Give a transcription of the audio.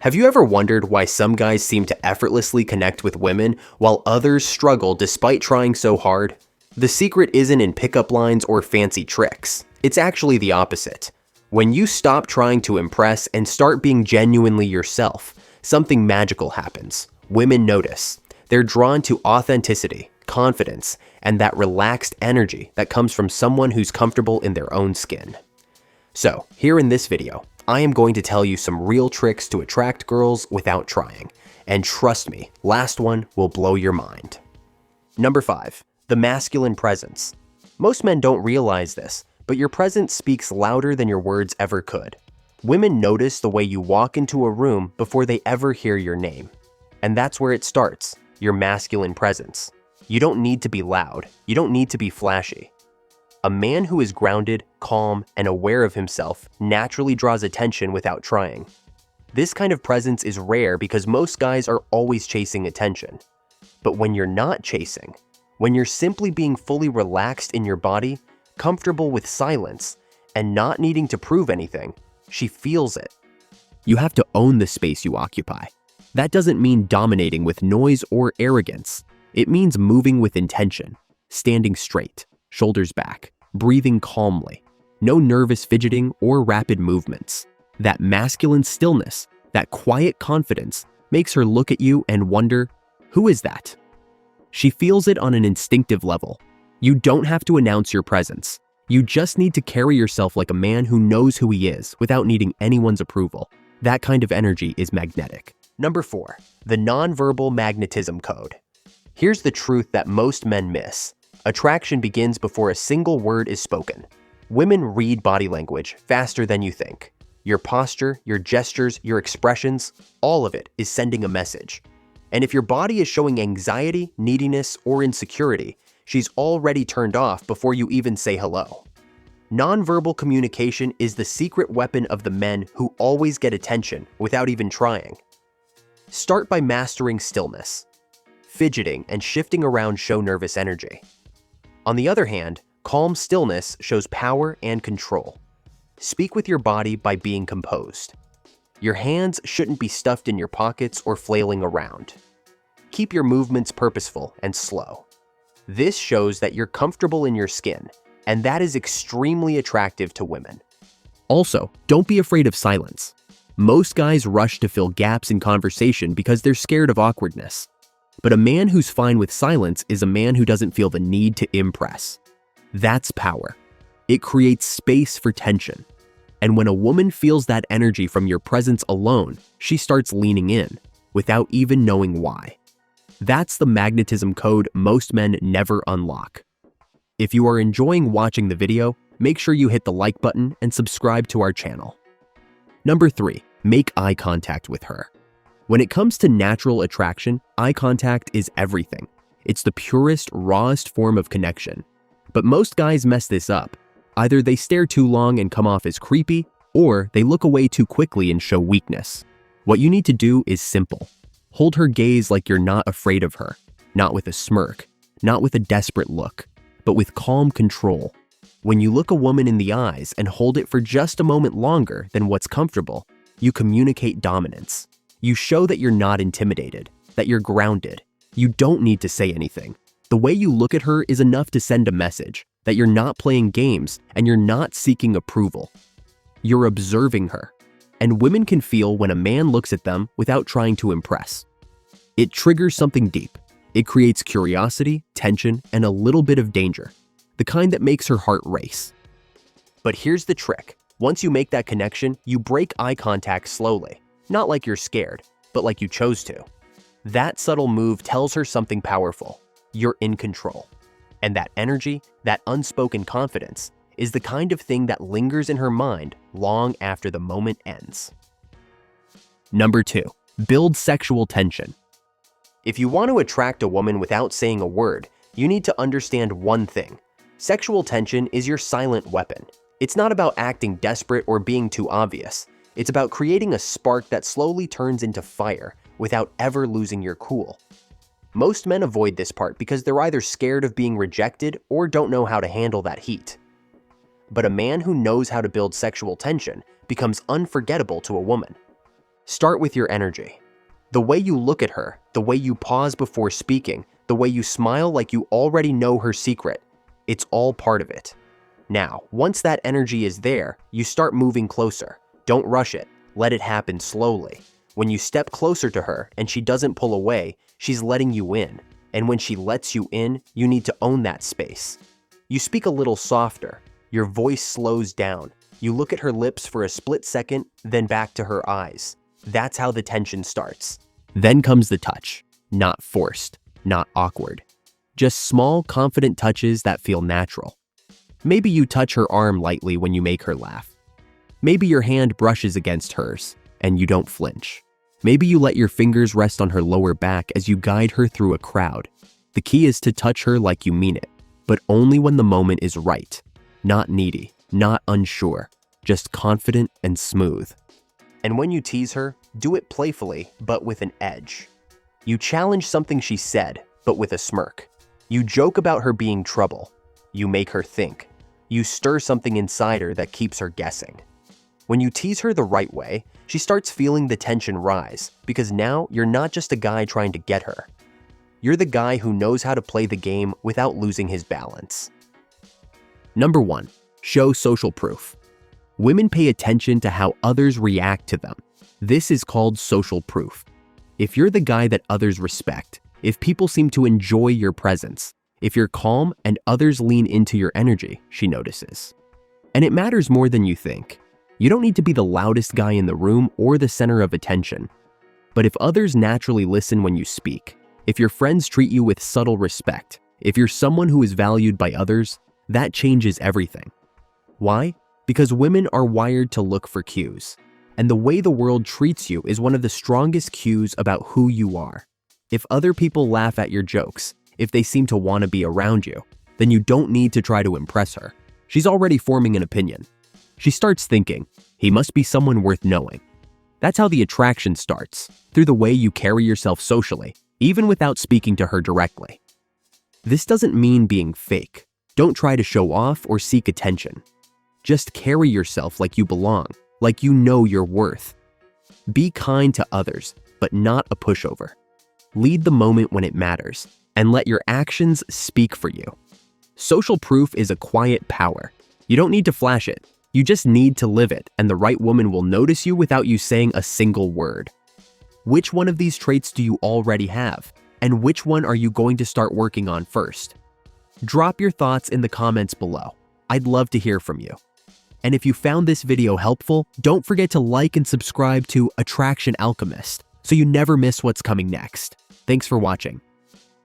Have you ever wondered why some guys seem to effortlessly connect with women while others struggle despite trying so hard? The secret isn't in pickup lines or fancy tricks. It's actually the opposite. When you stop trying to impress and start being genuinely yourself, something magical happens. Women notice. They're drawn to authenticity, confidence, and that relaxed energy that comes from someone who's comfortable in their own skin. So, here in this video, I am going to tell you some real tricks to attract girls without trying. And trust me, last one will blow your mind. Number 5, the masculine presence. Most men don't realize this, but your presence speaks louder than your words ever could. Women notice the way you walk into a room before they ever hear your name. And that's where it starts, your masculine presence. You don't need to be loud. You don't need to be flashy. A man who is grounded, calm, and aware of himself naturally draws attention without trying. This kind of presence is rare because most guys are always chasing attention. But when you're not chasing, when you're simply being fully relaxed in your body, comfortable with silence, and not needing to prove anything, she feels it. You have to own the space you occupy. That doesn't mean dominating with noise or arrogance. It means moving with intention, standing straight, shoulders back, breathing calmly, no nervous fidgeting or rapid movements. That masculine stillness, that quiet confidence, makes her look at you and wonder, who is that? She feels it on an instinctive level. You don't have to announce your presence. You just need to carry yourself like a man who knows who he is without needing anyone's approval. That kind of energy is magnetic. Number 4, the nonverbal magnetism code. Here's the truth that most men miss. Attraction begins before a single word is spoken. Women read body language faster than you think. Your posture, your gestures, your expressions, all of it is sending a message. And if your body is showing anxiety, neediness, or insecurity, she's already turned off before you even say hello. Nonverbal communication is the secret weapon of the men who always get attention without even trying. Start by mastering stillness. Fidgeting and shifting around show nervous energy. On the other hand, calm stillness shows power and control. Speak with your body by being composed. Your hands shouldn't be stuffed in your pockets or flailing around. Keep your movements purposeful and slow. This shows that you're comfortable in your skin, and that is extremely attractive to women. Also, don't be afraid of silence. Most guys rush to fill gaps in conversation because they're scared of awkwardness. But a man who's fine with silence is a man who doesn't feel the need to impress. That's power. It creates space for tension. And when a woman feels that energy from your presence alone, she starts leaning in, without even knowing why. That's the magnetism code most men never unlock. If you are enjoying watching the video, make sure you hit the like button and subscribe to our channel. Number 3, make eye contact with her. When it comes to natural attraction, eye contact is everything. It's the purest, rawest form of connection. But most guys mess this up. Either they stare too long and come off as creepy, or they look away too quickly and show weakness. What you need to do is simple. Hold her gaze like you're not afraid of her, not with a smirk, not with a desperate look, but with calm control. When you look a woman in the eyes and hold it for just a moment longer than what's comfortable, you communicate dominance. You show that you're not intimidated, that you're grounded. You don't need to say anything. The way you look at her is enough to send a message that you're not playing games and you're not seeking approval. You're observing her. And women can feel when a man looks at them without trying to impress. It triggers something deep. It creates curiosity, tension, and a little bit of danger, the kind that makes her heart race. But here's the trick. Once you make that connection, you break eye contact slowly. Not like you're scared, but like you chose to. That subtle move tells her something powerful. You're in control. And that energy, that unspoken confidence, is the kind of thing that lingers in her mind long after the moment ends. Number 2, build sexual tension. If you want to attract a woman without saying a word, you need to understand one thing. Sexual tension is your silent weapon. It's not about acting desperate or being too obvious. It's about creating a spark that slowly turns into fire without ever losing your cool. Most men avoid this part because they're either scared of being rejected or don't know how to handle that heat. But a man who knows how to build sexual tension becomes unforgettable to a woman. Start with your energy. The way you look at her, the way you pause before speaking, the way you smile like you already know her secret. It's all part of it. Now, once that energy is there, you start moving closer. Don't rush it. Let it happen slowly. When you step closer to her and she doesn't pull away, she's letting you in. And when she lets you in, you need to own that space. You speak a little softer. Your voice slows down. You look at her lips for a split second, then back to her eyes. That's how the tension starts. Then comes the touch. Not forced, not awkward. Just small, confident touches that feel natural. Maybe you touch her arm lightly when you make her laugh. Maybe your hand brushes against hers, and you don't flinch. Maybe you let your fingers rest on her lower back as you guide her through a crowd. The key is to touch her like you mean it, but only when the moment is right. Not needy, not unsure, just confident and smooth. And when you tease her, do it playfully, but with an edge. You challenge something she said, but with a smirk. You joke about her being trouble. You make her think. You stir something inside her that keeps her guessing. When you tease her the right way, she starts feeling the tension rise, because now you're not just a guy trying to get her. You're the guy who knows how to play the game without losing his balance. Number 1. Show social proof. Women pay attention to how others react to them. This is called social proof. If you're the guy that others respect, if people seem to enjoy your presence, if you're calm and others lean into your energy, she notices. And it matters more than you think. You don't need to be the loudest guy in the room or the center of attention. But if others naturally listen when you speak, if your friends treat you with subtle respect, if you're someone who is valued by others, that changes everything. Why? Because women are wired to look for cues. And the way the world treats you is one of the strongest cues about who you are. If other people laugh at your jokes, if they seem to want to be around you, then you don't need to try to impress her. She's already forming an opinion. She starts thinking, he must be someone worth knowing. That's how the attraction starts, through the way you carry yourself socially, even without speaking to her directly. This doesn't mean being fake. Don't try to show off or seek attention. Just carry yourself like you belong, like you know your worth. Be kind to others, but not a pushover. Lead the moment when it matters, and let your actions speak for you. Social proof is a quiet power. You don't need to flash it. You just need to live it, and the right woman will notice you without you saying a single word. Which one of these traits do you already have? And which one are you going to start working on first? Drop your thoughts in the comments below. I'd love to hear from you. And if you found this video helpful, don't forget to like and subscribe to Attraction Alchemist so you never miss what's coming next. Thanks for watching.